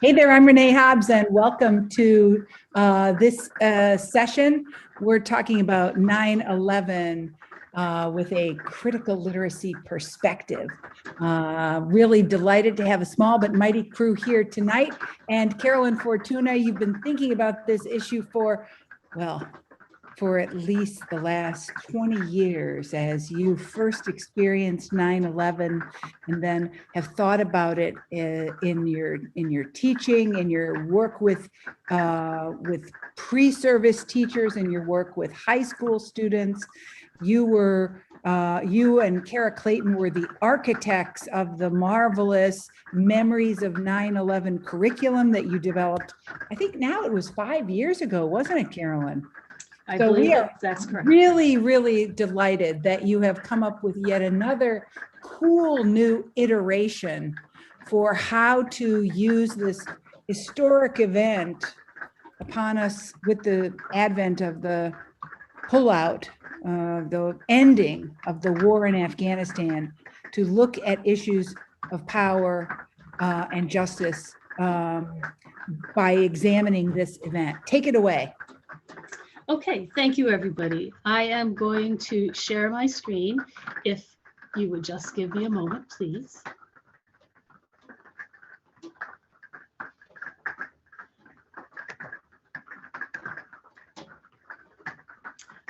Hey there, I'm Renee Hobbs, and welcome to this session. We're talking about 9/11 with a critical literacy perspective. Really delighted to have a small but mighty crew here tonight. And Carolyn Fortuna, you've been thinking about this issue for at least the last 20 years as you first experienced 9/11 and then have thought about it in your teaching, in your work with pre-service teachers, and your work with high school students. You and Kara Clayton were the architects of the marvelous Memories of 9/11 curriculum that you developed. I think now it was 5 years ago, wasn't it, Carolyn? I So believe we are that's correct. really, really delighted that you have come up with yet another cool new iteration for how to use this historic event upon us with the advent of the pullout, the ending of the war in Afghanistan, to look at issues of power and justice by examining this event. Take it away. Okay, thank you, everybody. I am going to share my screen. If you would just give me a moment, please.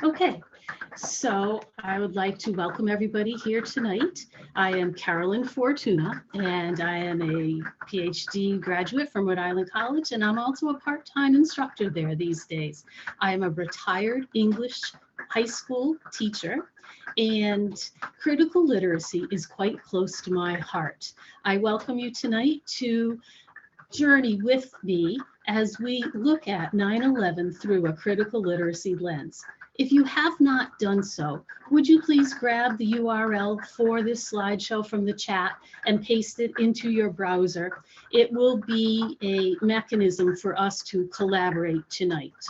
Okay, so I would like to welcome everybody here tonight. I am Carolyn Fortuna, and I am a PhD graduate from Rhode Island College, and I'm also a part-time instructor there these days. I am a retired English high school teacher, and critical literacy is quite close to my heart. I welcome you tonight to journey with me as we look at 9/11 through a critical literacy lens. If you have not done so, would you please grab the URL for this slideshow from the chat and paste it into your browser? It will be a mechanism for us to collaborate tonight.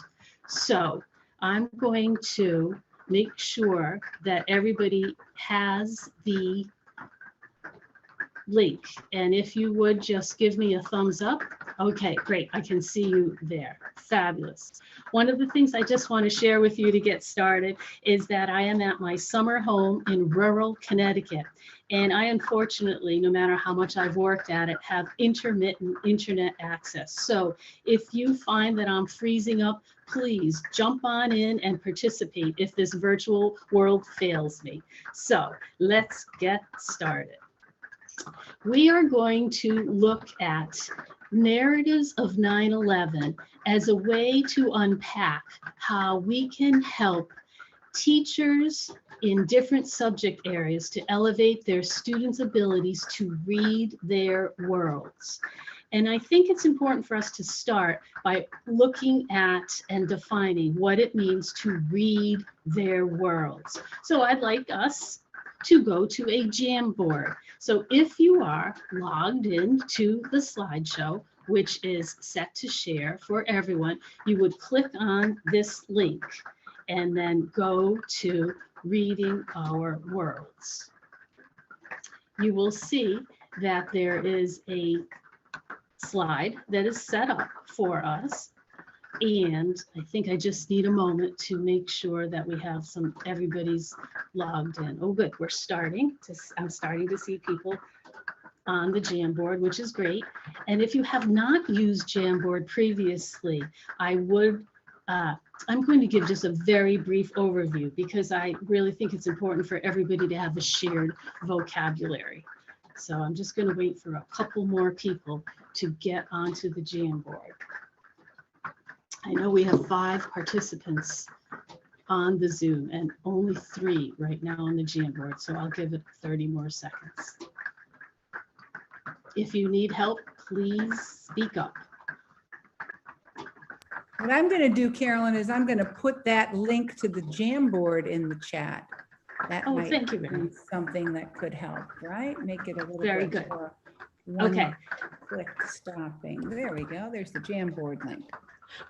So I'm going to make sure that everybody has the link. And if you would just give me a thumbs up. Okay, great. I can see you there. Fabulous. One of the things I just want to share with you to get started is that I am at my summer home in rural Connecticut. And I, unfortunately, no matter how much I've worked at it, have intermittent internet access. So if you find that I'm freezing up, please jump on in and participate if this virtual world fails me. So let's get started. We are going to look at narratives of 9/11 as a way to unpack how we can help teachers in different subject areas to elevate their students' abilities to read their worlds. And I think it's important for us to start by looking at and defining what it means to read their worlds. So I'd like us to go to a Jamboard. So if you are logged into the slideshow, which is set to share for everyone, you would click on this link and then go to Reading Our Worlds. You will see that there is a slide that is set up for us. And I think I just need a moment to make sure that we have everybody's logged in. Oh, good, I'm starting to see people on the Jamboard, which is great. And if you have not used Jamboard previously, I'm going to give just a very brief overview because I really think it's important for everybody to have a shared vocabulary. So I'm just going to wait for a couple more people to get onto the Jamboard. I know we have 5 participants on the Zoom and only 3 right now on the Jamboard, so I'll give it 30 more seconds. If you need help, please speak up. What I'm going to do, Carolyn, is I'm going to put that link to the Jamboard in the chat. That might thank you, be something that could help, right? Make it a little very bit good. more Okay. Click stopping. There we go. There's the Jamboard link.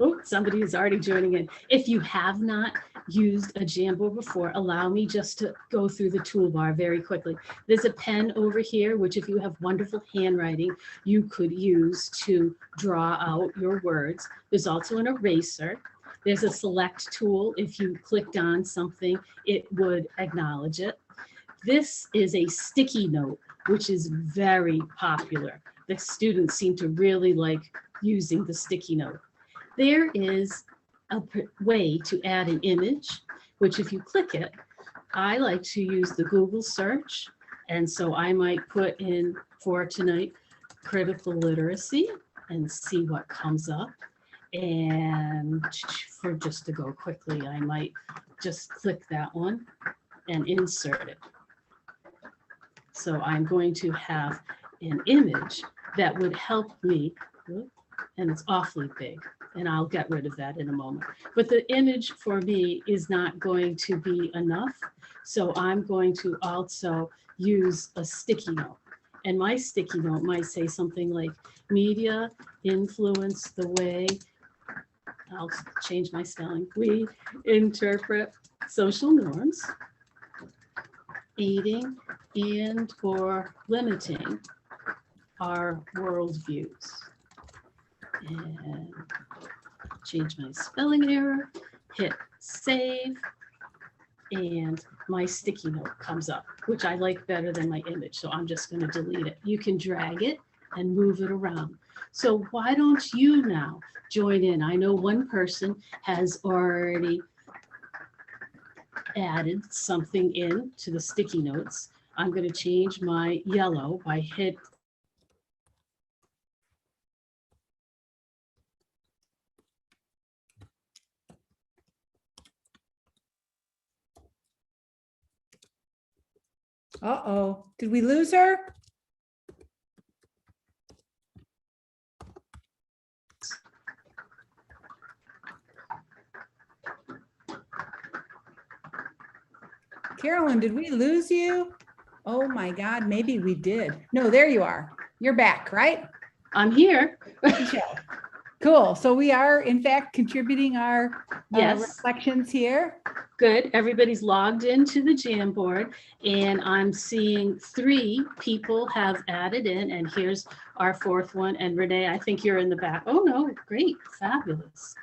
Oh, somebody is already joining in. If you have not used a Jamboard before, allow me just to go through the toolbar very quickly. There's a pen over here, which if you have wonderful handwriting, you could use to draw out your words. There's also an eraser. There's a select tool. If you clicked on something, it would acknowledge it. This is a sticky note, which is very popular. The students seem to really like using the sticky note. There is a way to add an image, which if you click it, I like to use the Google search. And so I might put in for tonight, critical literacy, and see what comes up. And for just to go quickly, I might just click that one and insert it. So I'm going to have an image that would help me, and it's awfully big, and I'll get rid of that in a moment. But the image for me is not going to be enough. So I'm going to also use a sticky note. And my sticky note might say something like media influence the way, I'll change my spelling, we interpret social norms, aiding and or limiting our worldviews. And change my spelling error, hit save, and my sticky note comes up, which I like better than my image. So I'm just going to delete it. You can drag it and move it around. So why don't you now join in? I know one person has already added something in to the sticky notes. I'm going to change my yellow by hit. Uh-oh, did we lose her? Carolyn, did we lose you? Oh my God, maybe we did. No, there you are. You're back, right? I'm here. Cool. So we are, in fact, contributing our Yes. reflections here. Good. Everybody's logged into the Jamboard, and I'm seeing 3 people have added in, and here's our 4th one. And Renee, I think you're in the back. Oh no, great, fabulous.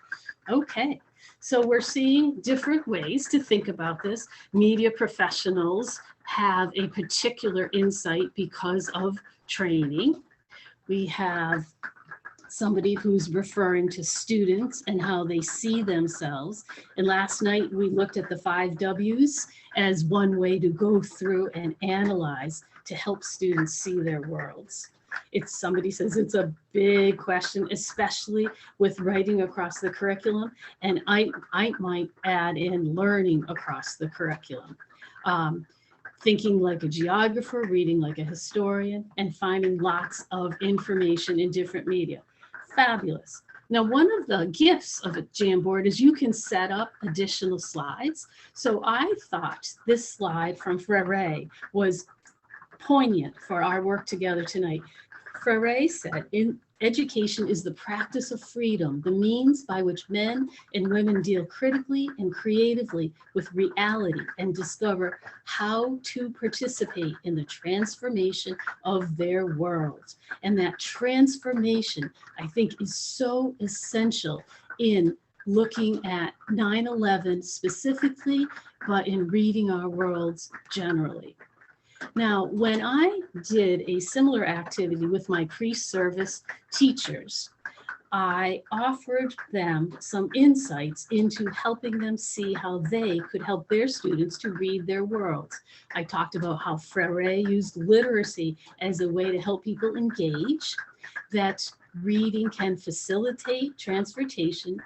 Okay. So we're seeing different ways to think about this. Media professionals have a particular insight because of training. We have somebody who's referring to students and how they see themselves. And last night we looked at the 5 W's as one way to go through and analyze to help students see their worlds. It's somebody says it's a big question, especially with writing across the curriculum. And I might add in learning across the curriculum. Thinking like a geographer, reading like a historian, and finding lots of information in different media. Fabulous. Now, one of the gifts of a Jamboard is you can set up additional slides. So I thought this slide from Frere was poignant for our work together tonight. Frere said, education is the practice of freedom, the means by which men and women deal critically and creatively with reality and discover how to participate in the transformation of their world. And that transformation, I think, is so essential in looking at 9/11 specifically, but in reading our worlds generally. Now, when I did a similar activity with my pre-service teachers, I offered them some insights into helping them see how they could help their students to read their worlds. I talked about how Frere used literacy as a way to help people engage, that reading can facilitate transformation.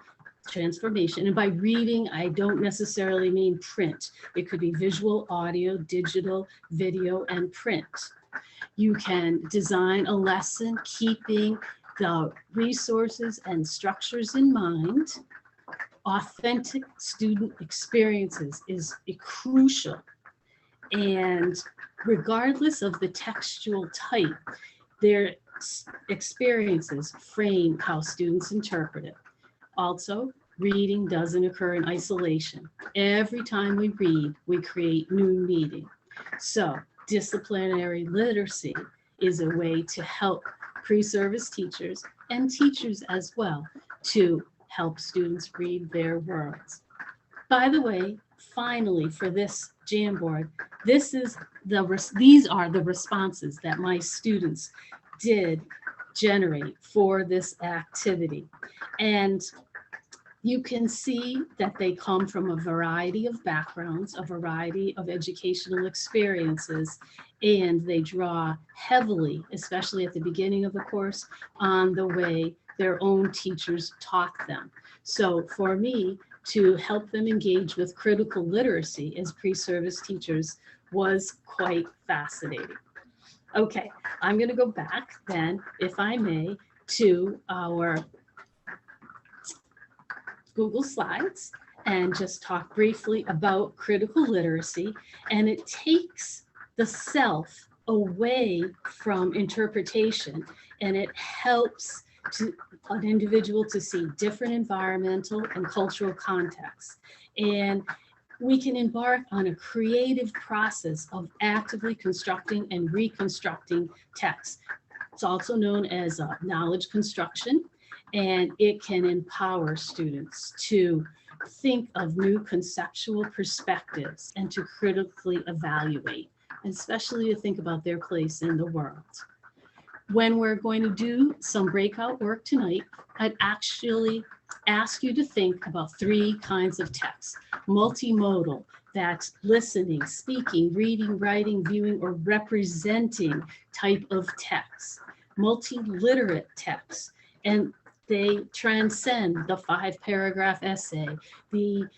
And by reading, I don't necessarily mean print. It could be visual, audio, digital, video, and print. You can design a lesson keeping the resources and structures in mind. Authentic student experiences is crucial. And regardless of the textual type, their experiences frame how students interpret it. Also, reading doesn't occur in isolation. Every time we read, we create new meaning. So disciplinary literacy is a way to help pre-service teachers and teachers as well to help students read their worlds. By the way, finally, for this Jamboard, these are the responses that my students did generate for this activity. And you can see that they come from a variety of backgrounds, a variety of educational experiences, and they draw heavily, especially at the beginning of the course, on the way their own teachers taught them. So for me, to help them engage with critical literacy as pre-service teachers was quite fascinating. Okay, I'm going to go back then, if I may, to our Google Slides and just talk briefly about critical literacy. And it takes the self away from interpretation, and it helps an individual to see different environmental and cultural contexts. And we can embark on a creative process of actively constructing and reconstructing text. It's also known as knowledge construction, and it can empower students to think of new conceptual perspectives and to critically evaluate, especially to think about their place in the world. When we're going to do some breakout work tonight, I'd actually ask you to think about 3 kinds of text. Multimodal, that's listening, speaking, reading, writing, viewing, or representing type of text. Multiliterate text, and they transcend the 5-paragraph essay, the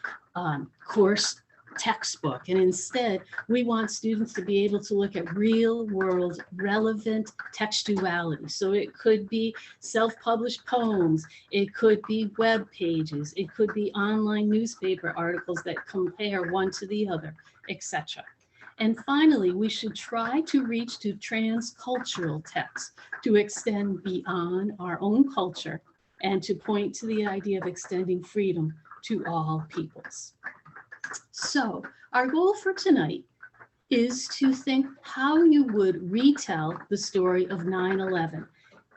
course textbook. And instead, we want students to be able to look at real world relevant textuality. So it could be self-published poems, it could be web pages, it could be online newspaper articles that compare one to the other, etc. And finally, we should try to reach to transcultural texts to extend beyond our own culture and to point to the idea of extending freedom to all peoples. So our goal for tonight is to think how you would retell the story of 9/11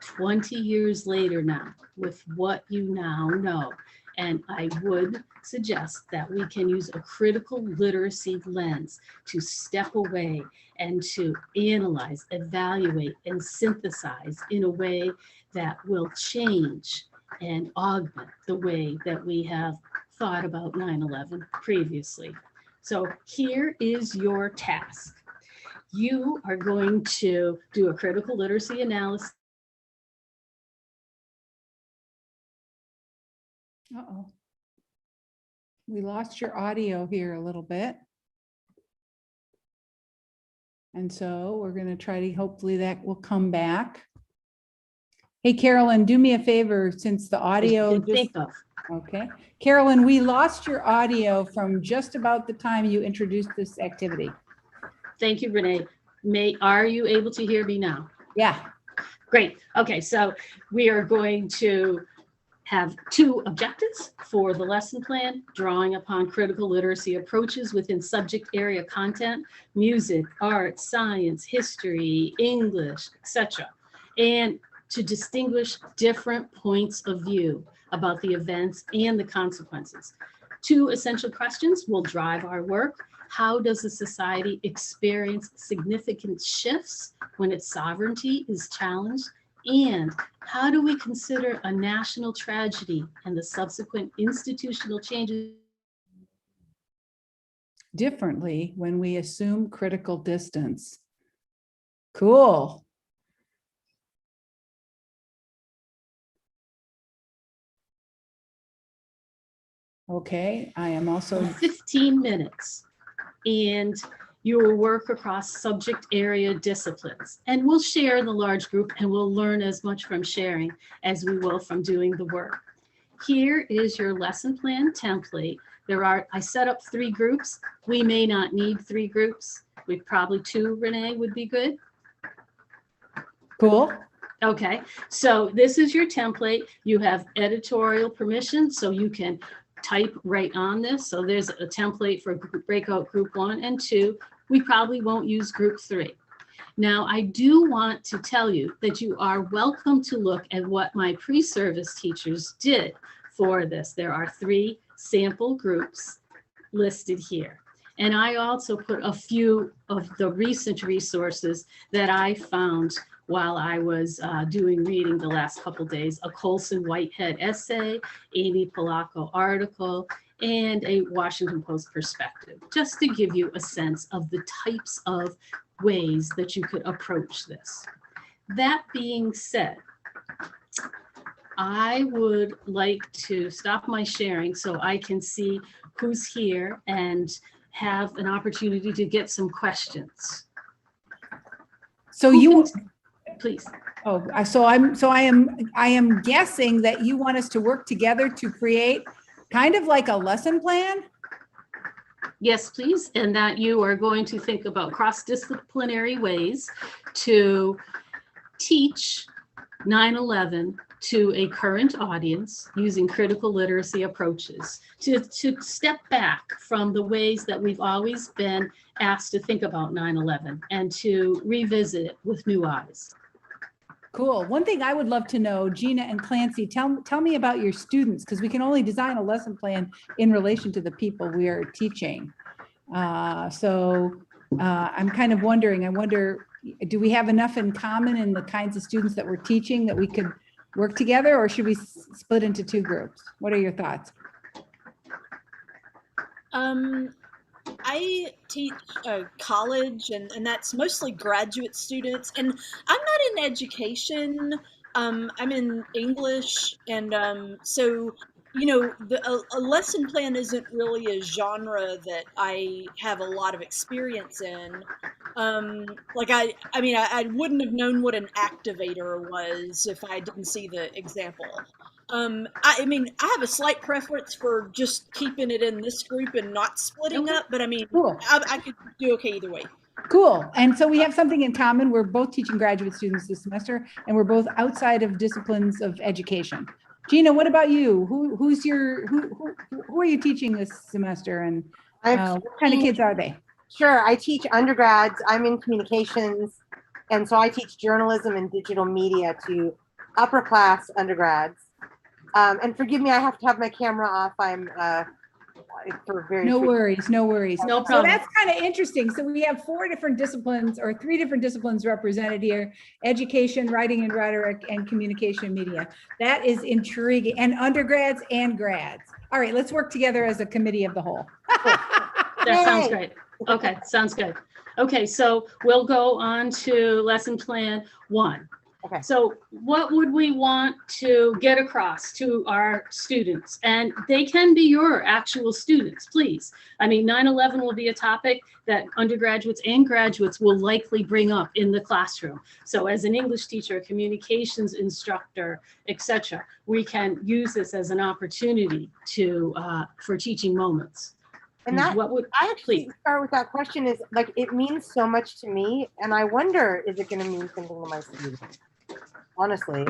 20 years later now with what you now know. And I would suggest that we can use a critical literacy lens to step away and to analyze, evaluate, and synthesize in a way that will change and augment the way that we have thought about 9/11 previously. So here is your task. You are going to do a critical literacy analysis. Uh-oh. We lost your audio here a little bit. And so we're going to try to, hopefully that will come back. Hey, Carolyn, do me a favor, since the audio just, Think of. okay. Carolyn, we lost your audio from just about the time you introduced this activity. Thank you, Renee. Are you able to hear me now? Yeah. Great. Okay, so we are going to have 2 objectives for the lesson plan: drawing upon critical literacy approaches within subject area content, music, art, science, history, English, etc. And to distinguish different points of view about the events and the consequences. 2 essential questions will drive our work. How does a society experience significant shifts when its sovereignty is challenged? And how do we consider a national tragedy and the subsequent institutional changes Differently when we assume critical distance? Cool. Okay, I am also 15 minutes, and you will work across subject area disciplines. And we'll share in the large group, and we'll learn as much from sharing as we will from doing the work. Here is your lesson plan template. I set up 3 groups. We may not need 3 groups. Probably 2, Renee, would be good. cool. Okay, so this is your template. You have editorial permission, so you can type right on this. So there's a template for breakout group 1 and 2. We probably won't use group 3. Now, I do want to tell you that you are welcome to look at what my pre-service teachers did for this. There are 3 sample groups listed here. And I also put a few of the recent resources that I found while I was doing reading the last couple days: a Colson Whitehead essay, Amy Polacco article, and a Washington Post perspective, just to give you a sense of the types of ways that you could approach this. That being said, I would like to stop my sharing so I can see who's here and have an opportunity to get some questions. So you, Please. oh, I am guessing that you want us to work together to create kind of like a lesson plan? Yes, please. And that you are going to think about cross-disciplinary ways to teach 9/11 to a current audience using critical literacy approaches, to step back from the ways that we've always been asked to think about 9/11 and to revisit it with new eyes. Cool. One thing I would love to know, Gina and Clancy, tell me about your students, because we can only design a lesson plan in relation to the people we are teaching. I'm kind of wondering, I wonder, do we have enough in common in the kinds of students that we're teaching that we could work together, or should we split into 2 groups? What are your thoughts? I teach college, and that's mostly graduate students, and I'm not in education. I'm in English, and so, you know, a lesson plan isn't really a genre that I have a lot of experience in. Like I mean, I wouldn't have known what an activator was if I didn't see the example. I mean, I have a slight preference for just keeping it in this group and not splitting up, but I mean, Cool. I could do okay either way. Cool. And so we have something in common. We're both teaching graduate students this semester, and we're both outside of disciplines of education. Gina, what about you? Who are you teaching this semester, and what kind of kids are they? Sure, I teach undergrads. I'm in communications, and so I teach journalism and digital media to upper class undergrads. And forgive me, I have to have my camera off. I'm for very No worries, no worries. No So problem. that's kind of interesting. So we have 4 different disciplines, or 3 different disciplines represented here: education, writing and rhetoric, and communication media. That is intriguing. And undergrads and grads. All right, let's work together as a committee of the whole. That sounds great. Okay, sounds good. Okay, so we'll go on to lesson plan 1. Okay. So what would we want to get across to our students? And they can be your actual students, please. I mean, 9/11 will be a topic that undergraduates and graduates will likely bring up in the classroom. So as an English teacher, communications instructor, etc., we can use this as an opportunity to for teaching moments. And that, what would I actually please start with that question is like, it means so much to me, and I wonder, is it going to mean something to my students? Honestly.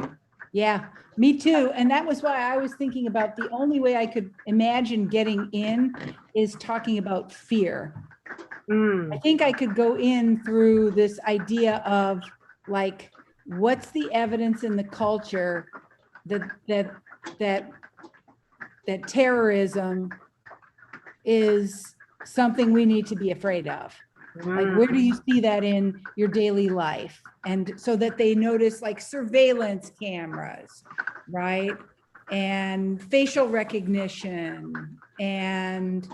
Yeah, me too. And that was why I was thinking about the only way I could imagine getting in is talking about fear. I think I could go in through this idea of like, what's the evidence in the culture that terrorism is something we need to be afraid of. Like, where do you see that in your daily life? And so that they notice like surveillance cameras, right? And facial recognition, and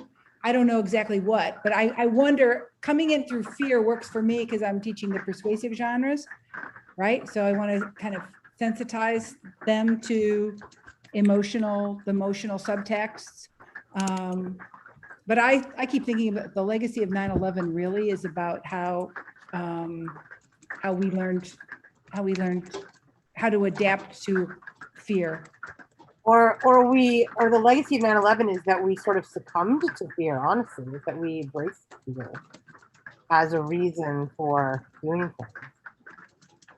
I don't know exactly what, but I wonder, coming in through fear works for me because I'm teaching the persuasive genres, right? So I want to kind of sensitize them to the emotional subtexts. But I keep thinking about the legacy of 9/11 really is about how we learned how to adapt to fear. Or the legacy of 9/11 is that we sort of succumbed to fear, honestly, is that we embraced fear as a reason for doing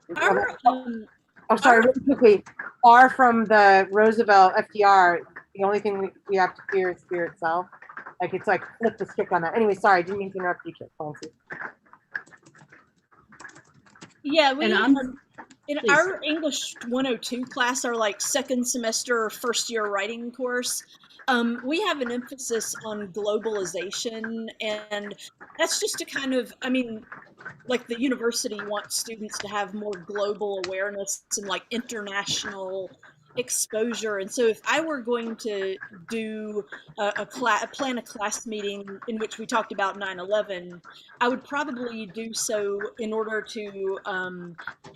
things. Oh, sorry, really quickly. Far from the Roosevelt FDR, the only thing we have to fear is fear itself. Like, it's like flip the script on that. Anyway, sorry, I didn't mean to interrupt you, Clancy. Yeah, we And I'm, in please. our English 102 class, our like second semester, first year writing course, we have an emphasis on globalization, and that's just to kind of, I mean, like the university wants students to have more global awareness and like international exposure. And so if I were going to do plan a class meeting in which we talked about 9/11, I would probably do so in order to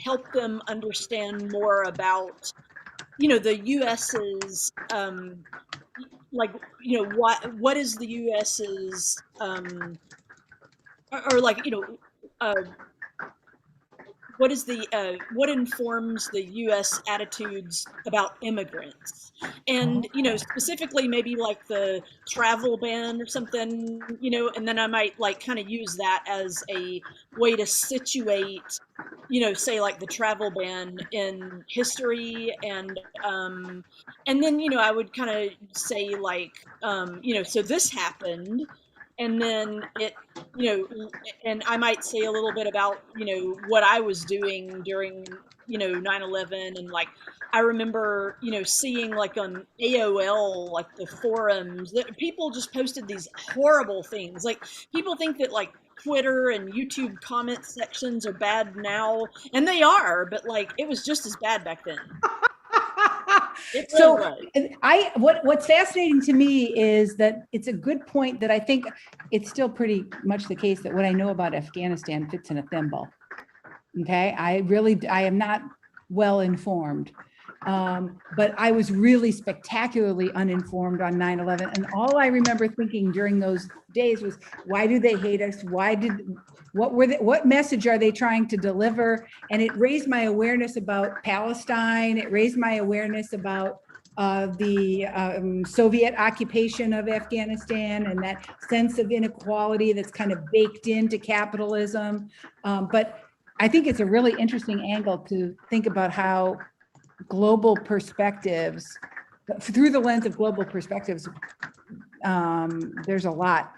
help them understand more about, you know, the US's like, you know, what is the US's or like, you know, what is the what informs the U.S. attitudes about immigrants, and you know, specifically maybe like the travel ban or something, you know, and then I might like kind of use that as a way to situate, you know, say like the travel ban in history, and then you know I would kind of say like you know, so this happened, and then it, you know, and I might say a little bit about, you know, what I was doing during, you know, 9/11, and like I remember, you know, seeing like on AOL, like the forums, that people just posted these horrible things. Like people think that like Twitter and YouTube comment sections are bad now, and they are, but like it was just as bad back then. It really So was. what's fascinating to me is that it's a good point that I think it's still pretty much the case that what I know about Afghanistan fits in a thimble. Okay, I am not well informed, but I was really spectacularly uninformed on 9/11, and all I remember thinking during those days was, why do they hate us? What message are they trying to deliver? And it raised my awareness about Palestine. It raised my awareness about the Soviet occupation of Afghanistan and that sense of inequality that's kind of baked into capitalism. But I think it's a really interesting angle to think about how global perspectives, through the lens of global perspectives, there's a lot.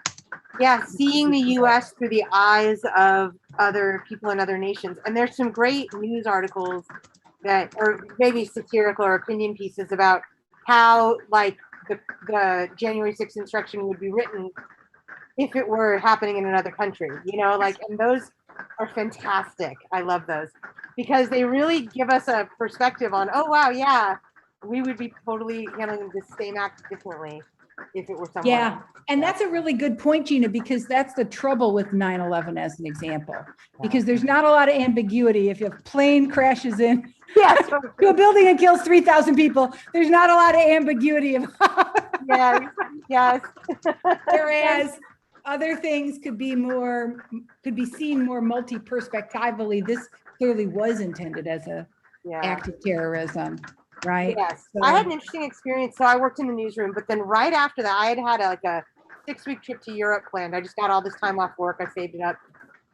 Yeah, seeing the U.S. through the eyes of other people in other nations. And there's some great news articles that, or maybe satirical or opinion pieces about how like the January 6th insurrection would be written if it were happening in another country, you know, like, and those are fantastic. I love those because they really give us a perspective on, oh, wow, yeah, we would be totally handling the same act differently if it were someone Yeah, else. and that's a really good point, Gina, because that's the trouble with 9/11 as an example, because there's not a lot of ambiguity. If a plane crashes in Yes. to a building and kills 3,000 people, there's not a lot of ambiguity about Yes, yes. whereas other things could be seen more multi-perspectively. This clearly was intended as a act of terrorism, right? Yes. So, I had an interesting experience. So I worked in the newsroom, but then right after that, I had like a 6-week trip to Europe planned. I just got all this time off work. I saved it up.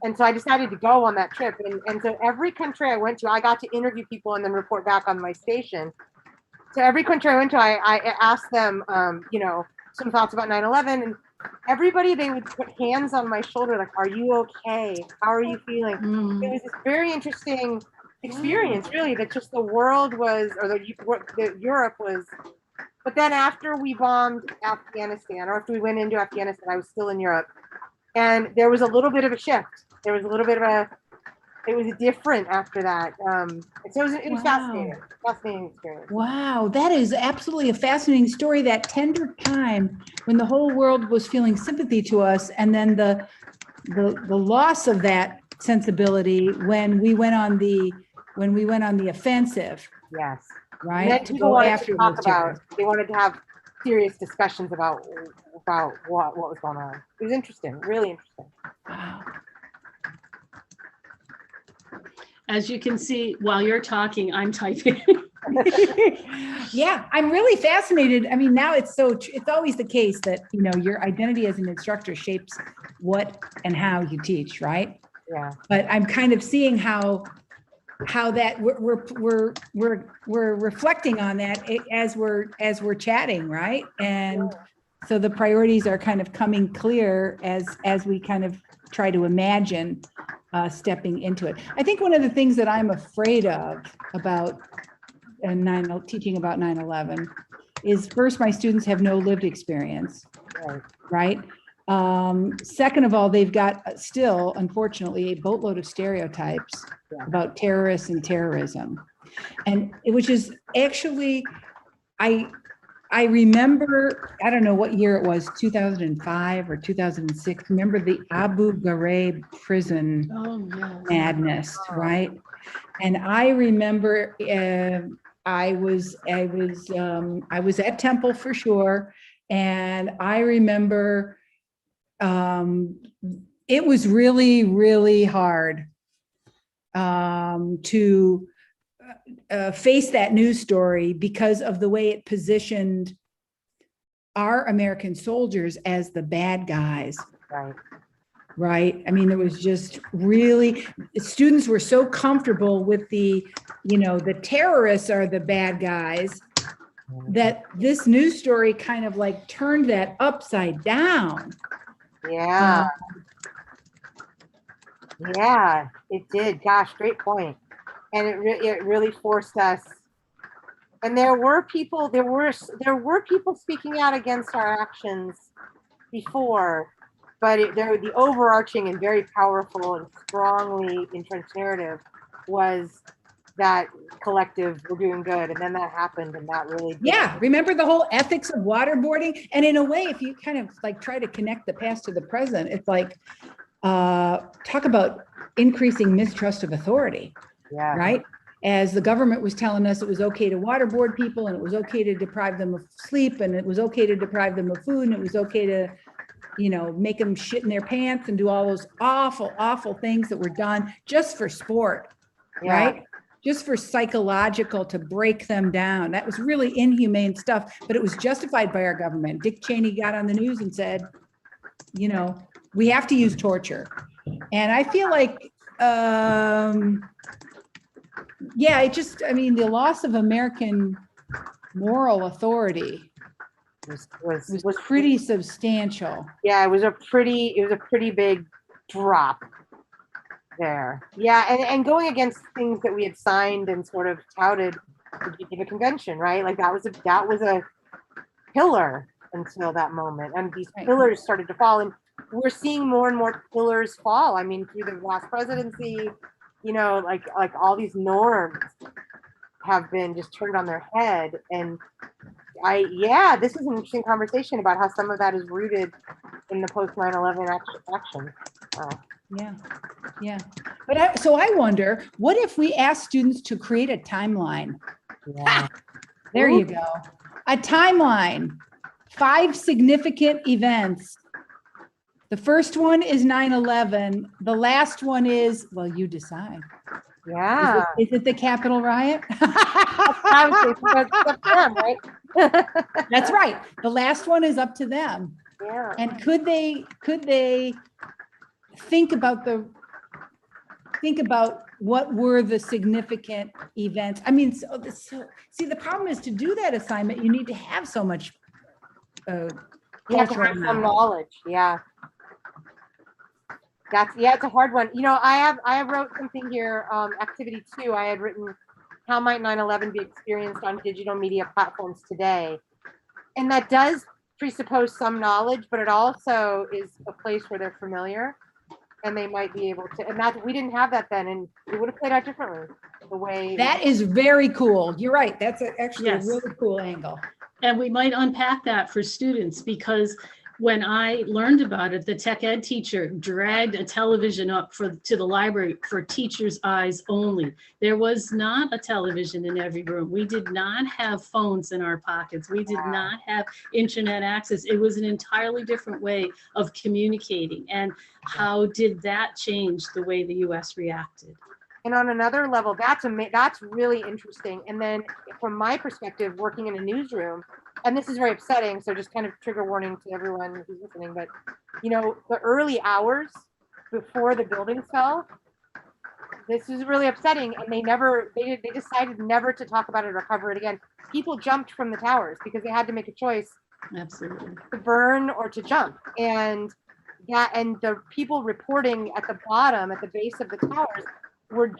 And so I decided to go on that trip. And so every country I went to, I got to interview people and then report back on my station. So every country I went to, I asked them, you know, some thoughts about 9/11, and everybody, they would put hands on my shoulder, like, are you okay? How are you feeling? It was this very interesting experience, really, that just the world was, or the Europe was. But then after we bombed Afghanistan, or after we went into Afghanistan, I was still in Europe, and there was a little bit of a shift. There was a little bit of it was different after that. And so it was fascinating experience. Wow, that is absolutely a fascinating story. That tender time when the whole world was feeling sympathy to us, and then the loss of that sensibility when we went on the offensive. Yes. Right. And then To people go wanted after to talk those about. terrorists. They wanted to have serious discussions about what was going on. It was interesting, really interesting. Wow. As you can see, while you're talking, I'm typing. Yeah, I'm really fascinated. I mean, now it's always the case that, you know, your identity as an instructor shapes what and how you teach, right? Yeah. But I'm kind of seeing how how that we're reflecting on that as we're chatting, right? And so the priorities are kind of coming clear as we kind of try to imagine stepping into it. I think one of the things that I'm afraid of about teaching about 9/11 is, first, my students have no lived experience, right? Second of all, they've got still, unfortunately, a boatload of stereotypes about terrorists and terrorism. And which is actually, I remember, I don't know what year it was, 2005 or 2006. Remember the Abu Ghraib prison madness, right? And I remember I was at Temple for sure, and I remember it was really, really hard to face that news story because of the way it positioned our American soldiers as the bad guys. Right. I mean, there was just really, students were so comfortable with the terrorists are the bad guys, that this news story kind of like turned that upside down. Yeah. Yeah, it did. Gosh, great point. And it really forced us. And there were people speaking out against our actions before, but the overarching and very powerful and strongly entrenched narrative was that collective, we're doing good. And then that happened, and that really did. Yeah, remember the whole ethics of waterboarding? And in a way, if you kind of like try to connect the past to the present, it's like, talk about increasing mistrust of authority, right? As the government was telling us it was okay to waterboard people, and it was okay to deprive them of sleep, and it was okay to deprive them of food, and it was okay to, make them shit in their pants and do all those awful, awful things that were done just for sport, right? Just for psychological, to break them down. That was really inhumane stuff, but it was justified by our government. Dick Cheney got on the news and said, we have to use torture. And I feel like, the loss of American moral authority was pretty substantial. Yeah, it was a pretty big drop there. Yeah, and going against things that we had signed and sort of touted the Geneva Convention, right? Like that was a pillar until that moment, and these pillars started to fall, and we're seeing more and more pillars fall. I mean, through the last presidency, like all these norms have been just turned on their head. And this is an interesting conversation about how some of that is rooted in the post 9/11 action. Yeah. But so I wonder, what if we ask students to create a timeline? Yeah. There you go. A timeline. 5 significant events. The first one is 9/11. The last one is, well, you decide. Yeah. Is it the Capitol riot? Right? That's right. The last one is up to them. Yeah. And could they think about what were the significant events? I mean, see, the problem is, to do that assignment, you need to have so much You have to have some knowledge. Yeah. It's a hard one. I have wrote something here, activity 2. I had written, how might 9/11 be experienced on digital media platforms today? And that does presuppose some knowledge, but it also is a place where they're familiar, and they might be able to, and that we didn't have that then, and it would have played out differently. The way that is very cool. You're right. That's actually a really cool angle. And we might unpack that for students, because when I learned about it, the tech ed teacher dragged a television up to the library for teachers' eyes only. There was not a television in every room. We did not have phones in our pockets. We did not have internet access. It was an entirely different way of communicating. And how did that change the way the US reacted? And on another level, that's really interesting. And then from my perspective, working in a newsroom, and this is very upsetting, so just kind of trigger warning to everyone who's listening, but the early hours before the buildings fell, this is really upsetting, and they decided never to talk about it or cover it again. People jumped from the towers because they had to make a choice Absolutely. to burn or to jump, and the people reporting at the bottom, at the base of the towers, would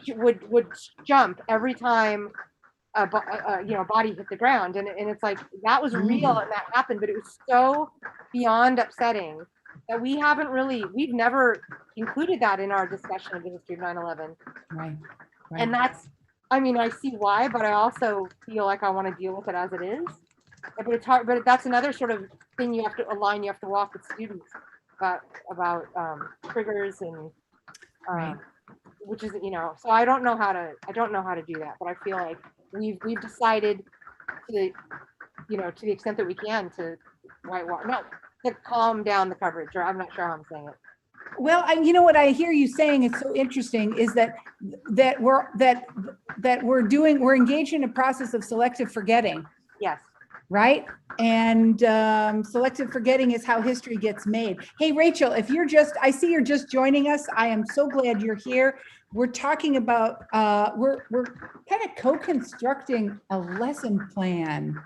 jump every time a body hit the ground, and it's like that was real and that happened, but it was so beyond upsetting that we've never included that in our discussion of the history of 9/11. Right. And that's, I mean, I see why, but I also feel like I want to deal with it as it is. But it's hard, but that's another sort of thing you have to walk with students about triggers and which is, so I don't know how to do that, but I feel like we've decided to, to the extent that we can, to to calm down the coverage, or I'm not sure how I'm saying it. Well, what I hear you saying is so interesting is that we're engaged in a process of selective forgetting. Yes. Right? And selective forgetting is how history gets made. Hey, Rachel, I see you're just joining us. I am so glad you're here. We're talking about, we're kind of co-constructing a lesson plan.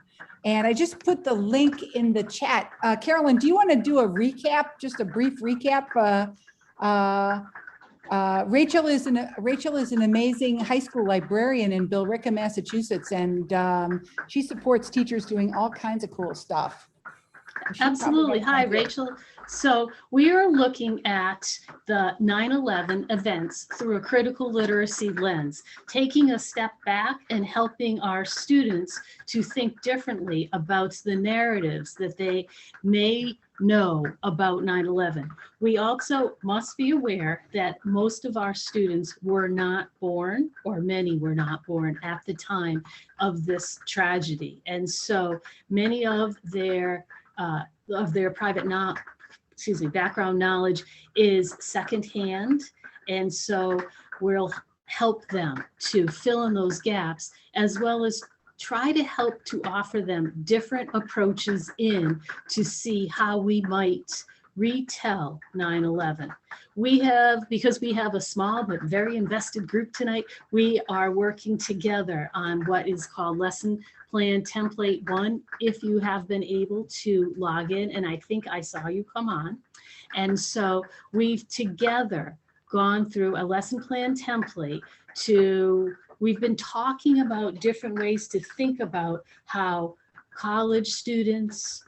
And I just put the link in the chat. Carolyn, do you want to do a recap, just a brief recap? Rachel is an amazing high school librarian in Billerica, Massachusetts, and she supports teachers doing all kinds of cool stuff. Absolutely. Hi, Rachel. So we are looking at the 9/11 events through a critical literacy lens, taking a step back and helping our students to think differently about the narratives that they may know about 9/11. We also must be aware that most of our students were not born, or many were not born at the time of this tragedy. And so many of their background knowledge is secondhand. And so we'll help them to fill in those gaps, as well as try to help to offer them different approaches in to see how we might retell 9/11. Because we have a small but very invested group tonight, we are working together on what is called Lesson Plan Template 1. If you have been able to log in, and I think I saw you come on. And so we've together gone through a lesson plan template we've been talking about different ways to think about how college students,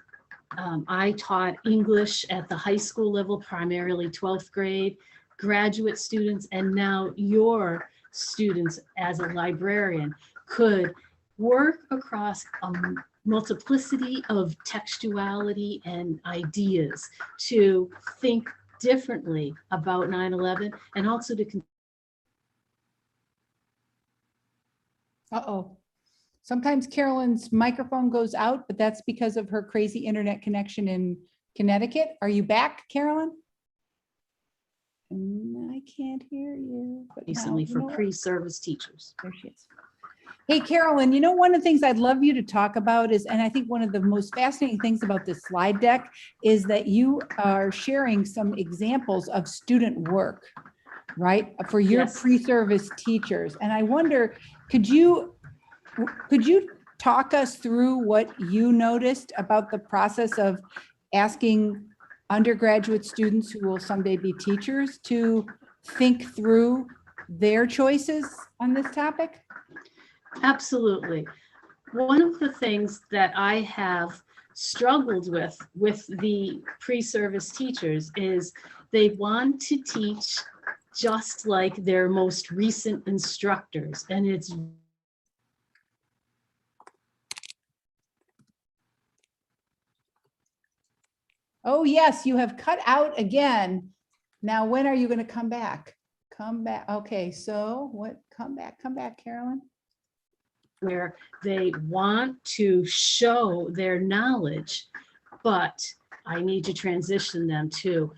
I taught English at the high school level, primarily 12th grade, graduate students, and now your students as a librarian could work across a multiplicity of textuality and ideas to think differently about 9/11, and also to Sometimes Carolyn's microphone goes out, but that's because of her crazy internet connection in Connecticut. Are you back, Carolyn? I can't hear you. recently for pre-service teachers. There she is. Hey, Carolyn, one of the things I'd love you to talk about is, and I think one of the most fascinating things about this slide deck is that you are sharing some examples of student work, right? For your pre-service teachers. And I wonder, could you talk us through what you noticed about the process of asking undergraduate students who will someday be teachers to think through their choices on this topic? Absolutely. One of the things that I have struggled with the pre-service teachers is they want to teach just like their most recent instructors, and it's Oh, yes, you have cut out again. Now, when are you going to come back? Come back. Okay, so come back, Carolyn. Where they want to show their knowledge, but I need to transition them to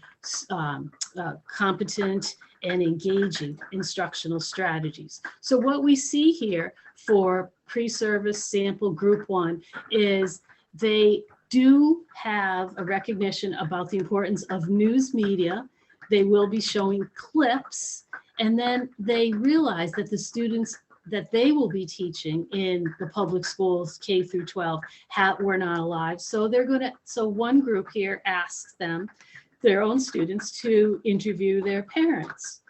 competent and engaging instructional strategies. So what we see here for pre-service sample group 1 is they do have a recognition about the importance of news media. They will be showing clips, And then they realize that the students that they will be teaching in the public schools, K through 12, were not alive. So so one group here asks them, their own students, to interview their parents.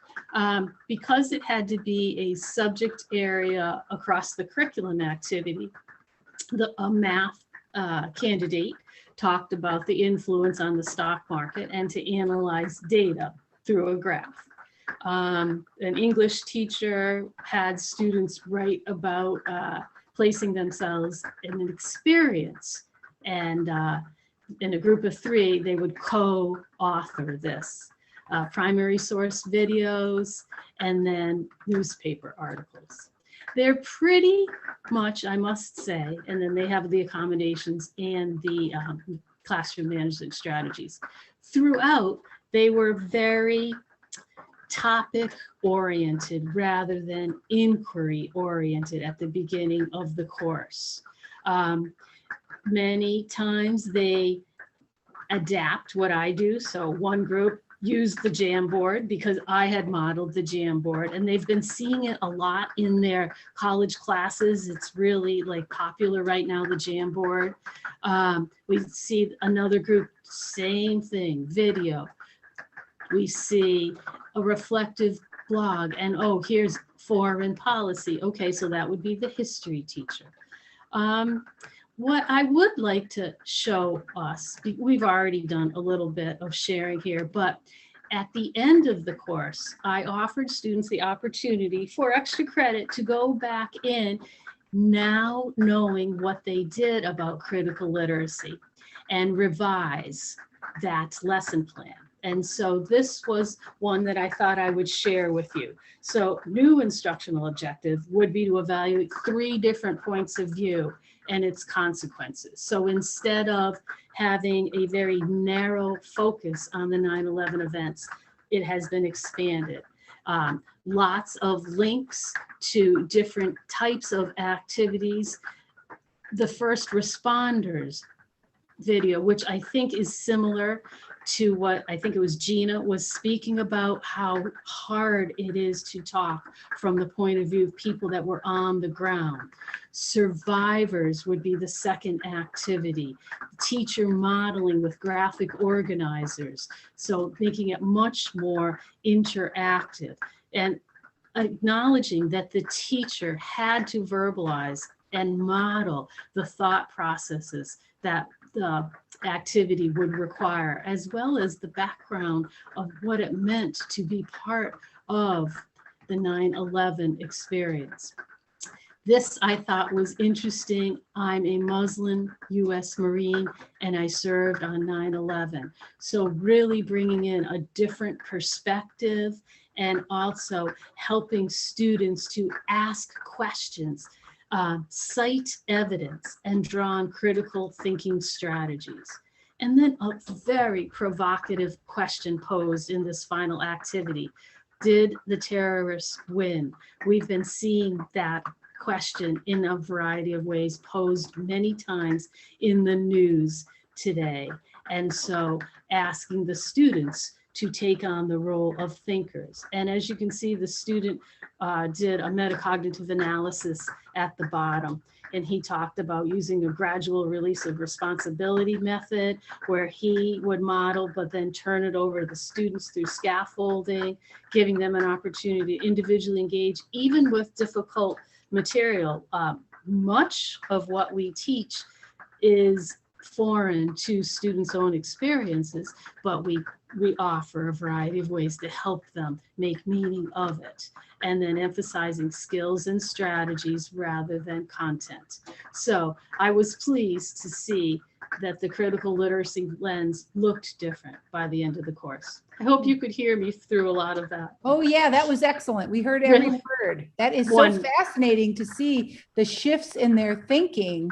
Because it had to be a subject area across the curriculum activity, a math candidate talked about the influence on the stock market and to analyze data through a graph. An English teacher had students write about placing themselves in an experience, and in a group of 3, they would co-author this. Primary source videos, and then newspaper articles. They're pretty much, I must say, and then they have the accommodations and the classroom management strategies. Throughout, they were very topic oriented rather than inquiry oriented at the beginning of the course. Many times they adapt what I do. So one group used the Jamboard because I had modeled the Jamboard, and they've been seeing it a lot in their college classes. It's really like popular right now, the Jamboard. We see another group, same thing, video. We see a reflective blog, and oh, here's foreign policy. Okay, so that would be the history teacher. What I would like to show us, we've already done a little bit of sharing here, but at the end of the course, I offered students the opportunity for extra credit to go back in, now knowing what they did about critical literacy, and revise that lesson plan. And so this was one that I thought I would share with you. So new instructional objective would be to evaluate 3 different points of view and its consequences. So instead of having a very narrow focus on the 9/11 events, it has been expanded. Lots of links to different types of activities. The first responders video, which I think is similar to what I think it was Gina was speaking about, how hard it is to talk from the point of view of people that were on the ground. Survivors would be the second activity. Teacher modeling with graphic organizers. So making it much more interactive and acknowledging that the teacher had to verbalize and model the thought processes that the activity would require, as well as the background of what it meant to be part of the 9/11 experience. This I thought was interesting. I'm a Muslim U.S. Marine, and I served on 9/11. So really bringing in a different perspective and also helping students to ask questions, cite evidence, and draw on critical thinking strategies. And then a very provocative question posed in this final activity. Did the terrorists win? We've been seeing that question in a variety of ways posed many times in the news today. And so asking the students to take on the role of thinkers. And as you can see, the student did a metacognitive analysis at the bottom. And he talked about using a gradual release of responsibility method, where he would model, but then turn it over to the students through scaffolding, giving them an opportunity to individually engage, even with difficult material. Much of what we teach is foreign to students' own experiences, but we offer a variety of ways to help them make meaning of it, and then emphasizing skills and strategies rather than content. So I was pleased to see that the critical literacy lens looked different by the end of the course. I hope you could hear me through a lot of that. Oh yeah, that was excellent. We heard every word. That is so fascinating to see the shifts in their thinking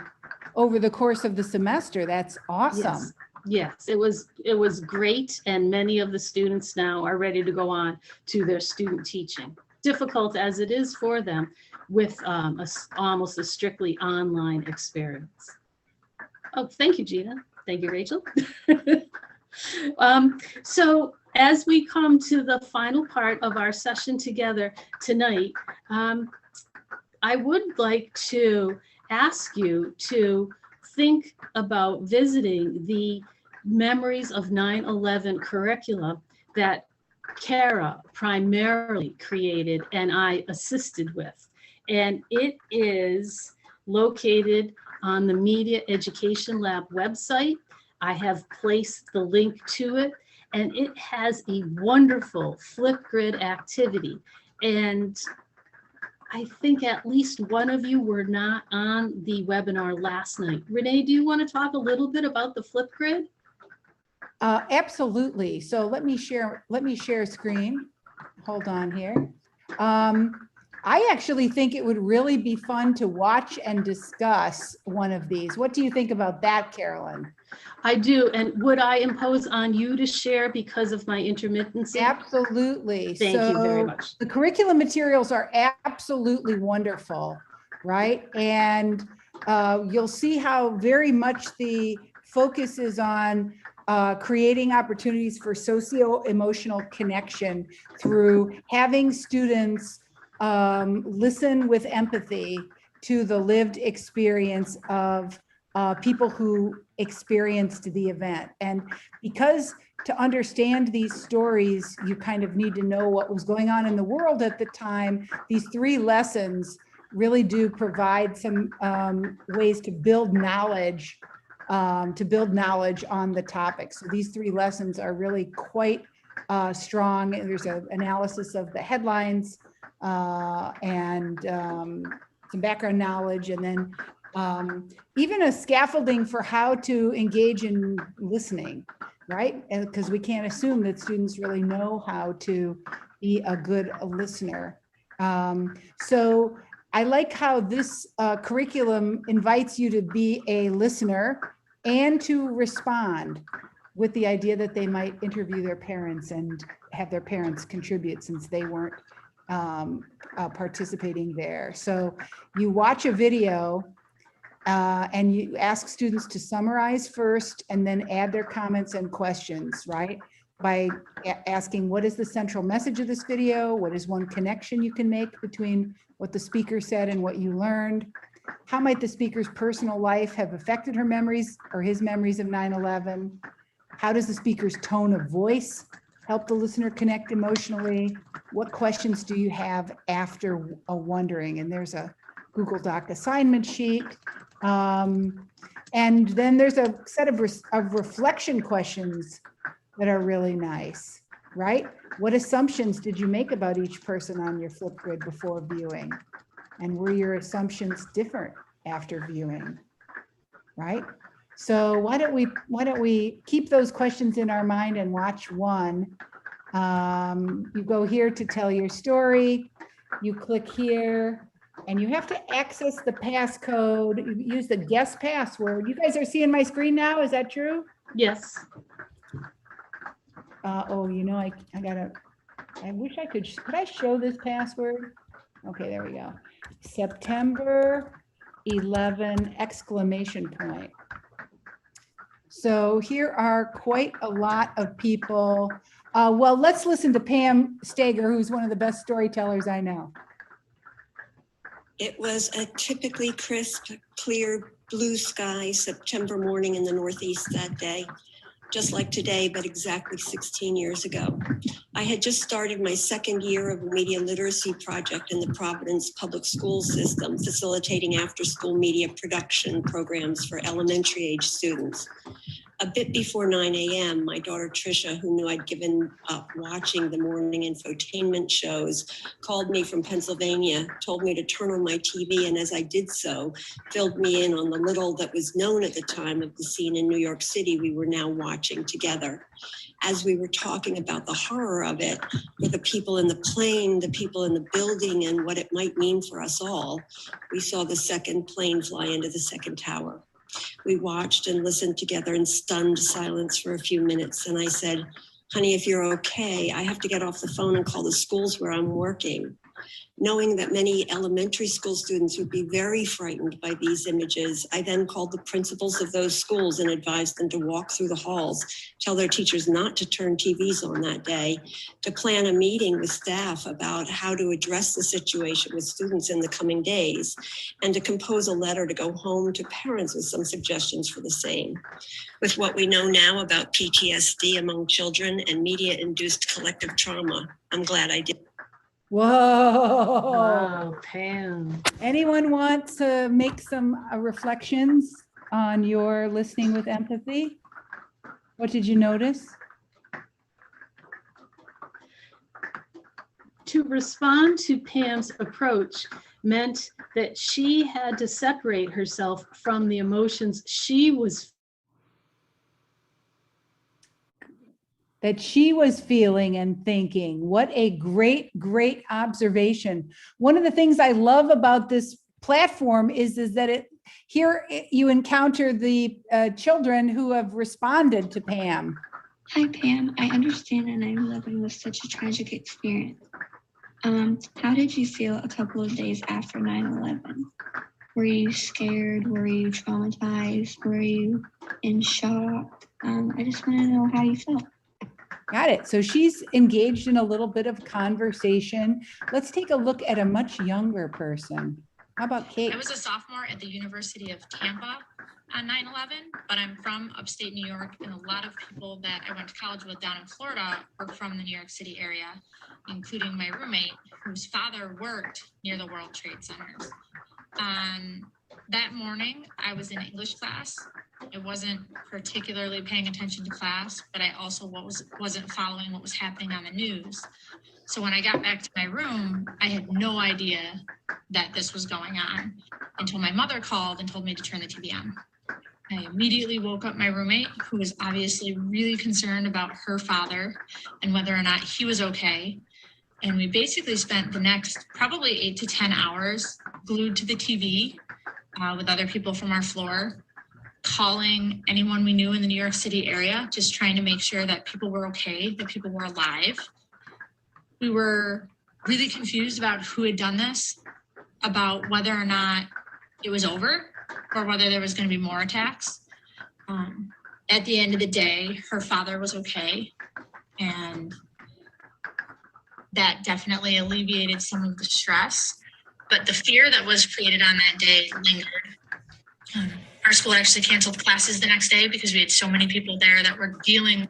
over the course of the semester. That's awesome. Yes, it was great, and many of the students now are ready to go on to their student teaching. Difficult as it is for them with almost a strictly online experience. Oh, thank you, Gina. Thank you, Rachel. So as we come to the final part of our session together tonight, I would like to ask you to think about visiting the Memories of 9/11 curriculum that Kara primarily created and I assisted with. And it is located on the Media Education Lab website. I have placed the link to it, and it has a wonderful Flipgrid activity. And I think at least one of you were not on the webinar last night. Renee, do you want to talk a little bit about the Flipgrid? Absolutely. So let me share screen. Hold on here. I actually think it would really be fun to watch and discuss one of these. What do you think about that, Carolyn? I do. And would I impose on you to share because of my intermittency? Absolutely. Thank you very much. The curriculum materials are absolutely wonderful, right? And you'll see how very much the focus is on creating opportunities for socio-emotional connection through having students listen with empathy to the lived experience of people who experienced the event. And because to understand these stories, you kind of need to know what was going on in the world at the time, these 3 lessons really do provide some ways to build knowledge on the topic. So these 3 lessons are really quite strong. There's an analysis of the headlines and some background knowledge, and then even a scaffolding for how to engage in listening, right? And because we can't assume that students really know how to be a good listener. So I like how this curriculum invites you to be a listener and to respond, with the idea that they might interview their parents and have their parents contribute since they weren't participating there. So you watch a video and you ask students to summarize first and then add their comments and questions, right? By asking, what is the central message of this video? What is one connection you can make between what the speaker said and what you learned? How might the speaker's personal life have affected her memories or his memories of 9/11? How does the speaker's tone of voice help the listener connect emotionally? What questions do you have after wondering? And there's a Google Doc assignment sheet. And then there's a set of reflection questions that are really nice, right? What assumptions did you make about each person on your Flipgrid before viewing? And were your assumptions different after viewing, right? So why don't we keep those questions in our mind and watch one. You go here to tell your story, you click here, and you have to access the passcode. You use the guest password. You guys are seeing my screen now, is that true? Yes. Oh, you know, I wish I could I show this password? Okay, there we go. September 11 exclamation point. So here are quite a lot of people. Well, let's listen to Pam Stager, who's one of the best storytellers I know. It was a typically crisp, clear, blue sky September morning in the Northeast that day, just like today, but exactly 16 years ago. I had just started my second year of a media literacy project in the Providence public school system, facilitating after-school media production programs for elementary age students. A bit before 9 a.m., my daughter Trisha, who knew I'd given up watching the morning infotainment shows, called me from Pennsylvania, told me to turn on my TV, and as I did so, filled me in on the little that was known at the time of the scene in New York City we were now watching together. As we were talking about the horror of it, with the people in the plane, the people in the building, and what it might mean for us all, we saw the second plane fly into the second tower. We watched and listened together in stunned silence for a few minutes. And I said, honey, if you're okay, I have to get off the phone and call the schools where I'm working. Knowing that many elementary school students would be very frightened by these images, I then called the principals of those schools and advised them to walk through the halls, tell their teachers not to turn TVs on that day, to plan a meeting with staff about how to address the situation with students in the coming days, and to compose a letter to go home to parents with some suggestions for the same. With what we know now about PTSD among children and media-induced collective trauma, I'm glad I did. Whoa. Wow, Pam. Anyone want to make some reflections on your listening with empathy? What did you notice? To respond to Pam's approach meant that she had to separate herself from the emotions she was feeling and thinking. What a great, great observation. One of the things I love about this platform is that here you encounter the children who have responded to Pam. Hi, Pam. I understand that 9/11 was such a tragic experience. How did you feel a couple of days after 9/11? Were you scared? Were you traumatized? Were you in shock? I just want to know how you felt. Got it. So she's engaged in a little bit of conversation. Let's take a look at a much younger person. How about Kate? I was a sophomore at the University of Tampa on 9/11, but I'm from upstate New York, and a lot of people that I went to college with down in Florida were from the New York City area, including my roommate, whose father worked near the World Trade Centers. That morning, I was in English class. I wasn't particularly paying attention to class, but I also wasn't following what was happening on the news. So when I got back to my room, I had no idea that this was going on until my mother called and told me to turn the TV on. I immediately woke up my roommate, who was obviously really concerned about her father and whether or not he was okay. And we basically spent the next probably 8 to 10 hours glued to the TV with other people from our floor, calling anyone we knew in the New York City area, just trying to make sure that people were okay, that people were alive. We were really confused about who had done this, about whether or not it was over or whether there was going to be more attacks. At the end of the day, her father was okay, and that definitely alleviated some of the stress. But the fear that was created on that day lingered. Our school actually canceled classes the next day because we had so many people there that were dealing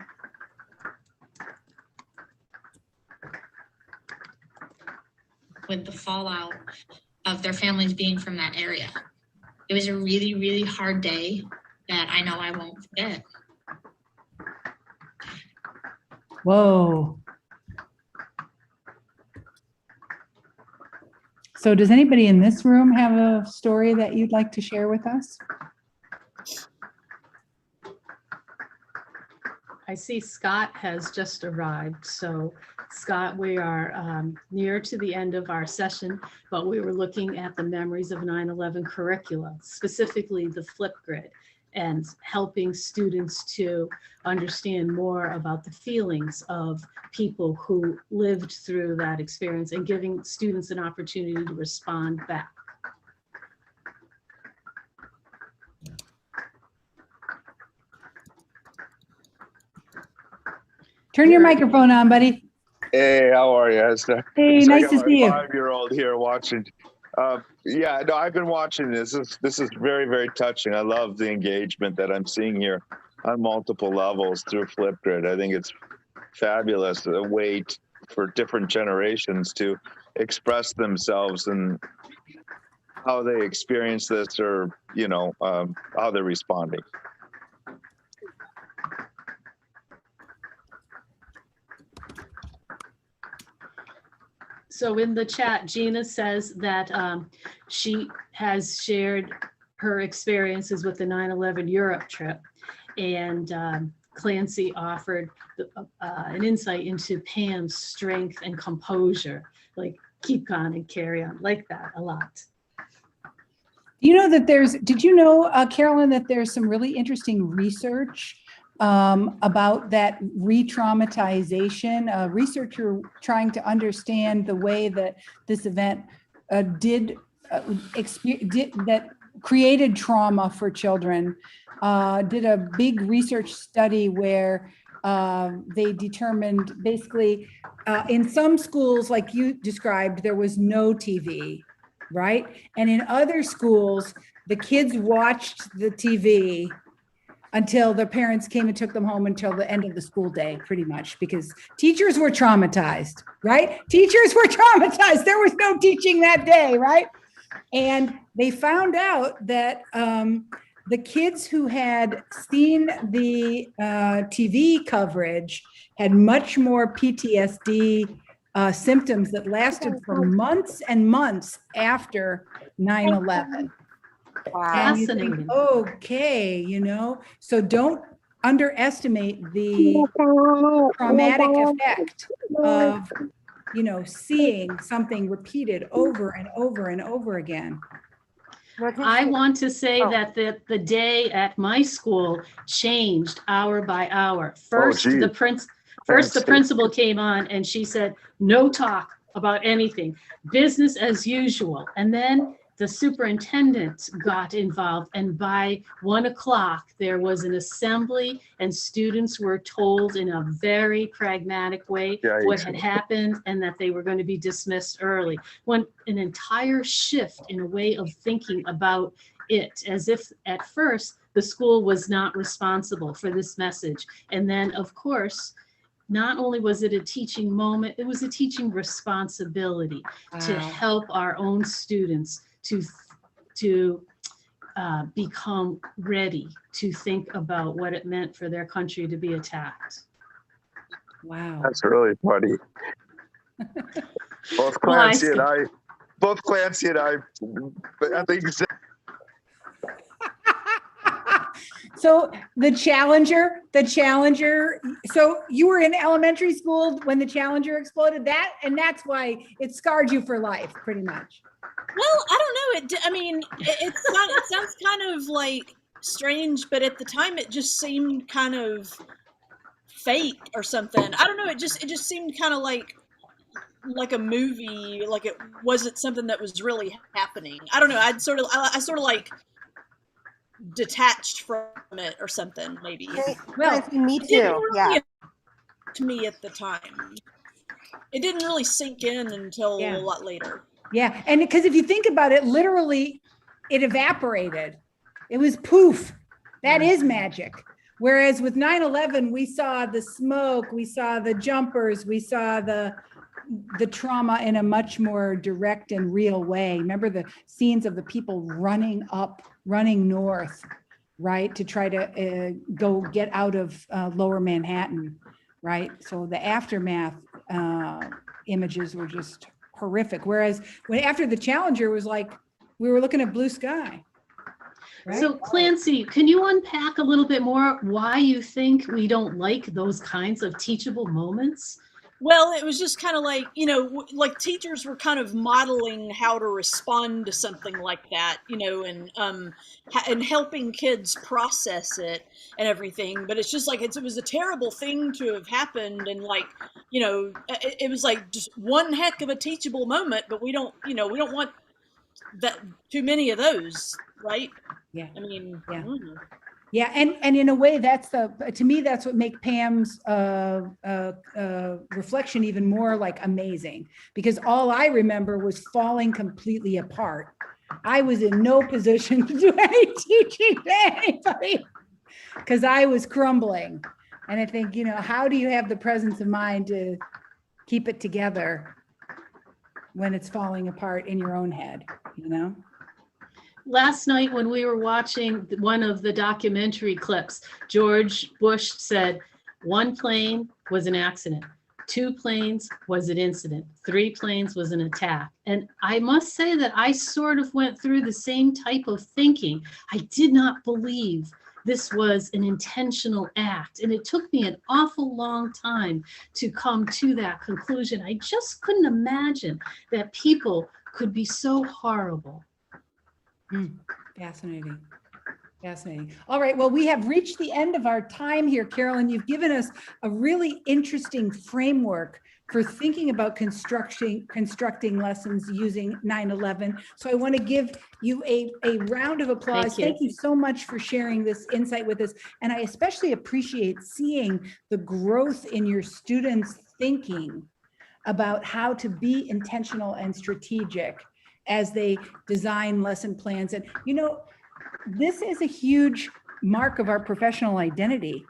with the fallout of their families being from that area. It was a really, really hard day that I know I won't forget. Whoa. So does anybody in this room have a story that you'd like to share with us? I see Scott has just arrived. So Scott, we are near to the end of our session, but we were looking at the memories of 9/11 curricula, specifically the Flipgrid, and helping students to understand more about the feelings of people who lived through that experience and giving students an opportunity to respond back. Turn your microphone on, buddy. Hey, how are you, Esther? Hey, So nice to see you. I got my 5-year-old here watching. Yeah, no, I've been watching this. This is very, very touching. I love the engagement that I'm seeing here on multiple levels through Flipgrid. I think it's fabulous, a way for different generations to express themselves and how they experience this, or how they're responding. So in the chat, Gina says that she has shared her experiences with the 9/11 Europe trip, and Clancy offered an insight into Pam's strength and composure, like keep on and carry on, like that a lot. You know that did you know, Carolyn, that there's some really interesting research about that re-traumatization, a researcher trying to understand the way that this event that created trauma for children, did a big research study where they determined basically in some schools, like you described, there was no TV, right? And in other schools, the kids watched the TV until their parents came and took them home until the end of the school day, pretty much, because teachers were traumatized, right? Teachers were traumatized. There was no teaching that day, right? And they found out that the kids who had seen the TV coverage had much more PTSD symptoms that lasted for months and months after 9/11. Wow. And you think, Fascinating. okay, so don't underestimate the traumatic effect of, seeing something repeated over and over and over again. I want to say Oh. that the day at my school changed hour by hour. First, geez. the principal came on and she said, no talk about anything, business as usual. And then the superintendent got involved, and by 1 o'clock there was an assembly and students were told in a very pragmatic way what had happened and that they were going to be dismissed early. When an entire shift in a way of thinking about it, as if at first the school was not responsible for this message. And then, of course, not only was it a teaching moment, it was a teaching responsibility to help our own students to become ready to think about what it meant for their country to be attacked. Wow. That's really funny. Both Clancy and I think So the Challenger, so you were in elementary school when the Challenger exploded, and that's why it scarred you for life, pretty much. Well, I don't know. It sounds kind of like strange, but at the time it just seemed kind of fake or something. I don't know. It just seemed kind of like a movie, like it wasn't something that was really happening. I don't know. I sort of like detached from it or something, maybe. Well, me It didn't too. really Yeah. affect me at the time. It didn't really sink in until a lot later. Yeah, and because if you think about it, literally, it evaporated. It was poof. That is magic. Whereas with 9/11, we saw the smoke, we saw the jumpers, we saw the trauma in a much more direct and real way. Remember the scenes of the people running north, right, to try to go get out of lower Manhattan, right? So the aftermath images were just horrific. Whereas after the Challenger was like, we were looking at blue sky. Right? So Clancy, can you unpack a little bit more why you think we don't like those kinds of teachable moments? Well, it was just kind of like, like teachers were kind of modeling how to respond to something like that, and helping kids process it and everything. But it's just like, it was a terrible thing to have happened. And like, it was like just one heck of a teachable moment, but we don't want that too many of those, right? Yeah. I mean, yeah. Yeah, and in a way, to me, that's what makes Pam's reflection even more like amazing, because all I remember was falling completely apart. I was in no position to do any teaching to anybody because I was crumbling. And I think, how do you have the presence of mind to keep it together when it's falling apart in your own head, Last night when we were watching one of the documentary clips, George Bush said 1 plane was an accident, 2 planes was an incident, 3 planes was an attack. And I must say that I sort of went through the same type of thinking. I did not believe this was an intentional act. And it took me an awful long time to come to that conclusion. I just couldn't imagine that people could be so horrible. Fascinating. Fascinating. All right. Well, we have reached the end of our time here, Carolyn. You've given us a really interesting framework for thinking about constructing lessons using 9/11. So I want to give you a round of applause. Thank you so much for sharing this insight with us. And I especially appreciate seeing the growth in your students' thinking about how to be intentional and strategic as they design lesson plans. And, you know, this is a huge mark of our professional identity,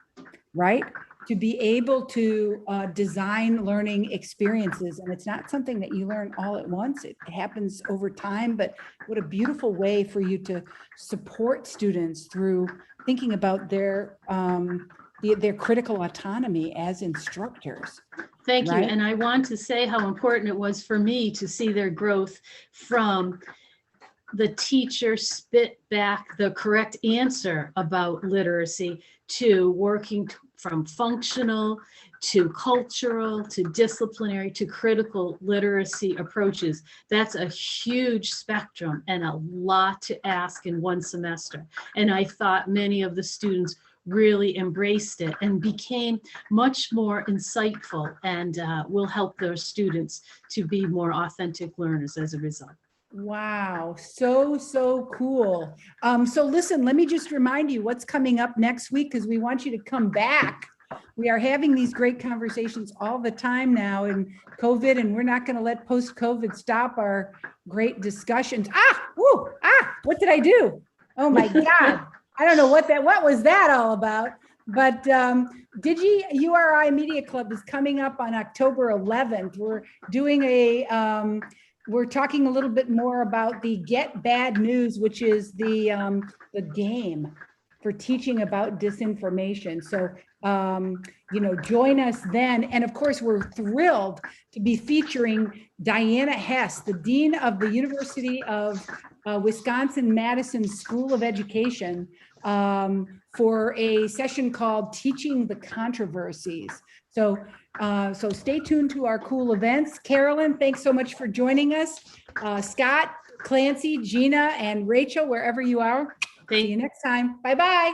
right? To be able to design learning experiences. And it's not something that you learn all at once. It happens over time, but what a beautiful way for you to support students through thinking about their critical autonomy as instructors. Thank you. Right? And I want to say how important it was for me to see their growth from the teacher spit back the correct answer about literacy to working from functional to cultural to disciplinary to critical literacy approaches. That's a huge spectrum and a lot to ask in one semester. And I thought many of the students really embraced it and became much more insightful, and will help those students to be more authentic learners as a result. Wow, so cool. So listen, let me just remind you what's coming up next week, because we want you to come back. We are having these great conversations all the time now in COVID, and we're not going to let post-COVID stop our great discussions. What did I do? Oh my God. I don't know what was that all about. But Digi URI Media Club is coming up on October 11th. We're doing we're talking a little bit more about the Get Bad News, which is the game for teaching about disinformation. So, join us then. And of course, we're thrilled to be featuring Diana Hess, the Dean of the University of Wisconsin-Madison School of Education, for a session called Teaching the Controversies. So stay tuned to our cool events. Carolyn, thanks so much for joining us. Scott, Clancy, Gina, and Rachel, wherever you are. See you next time. Bye-bye.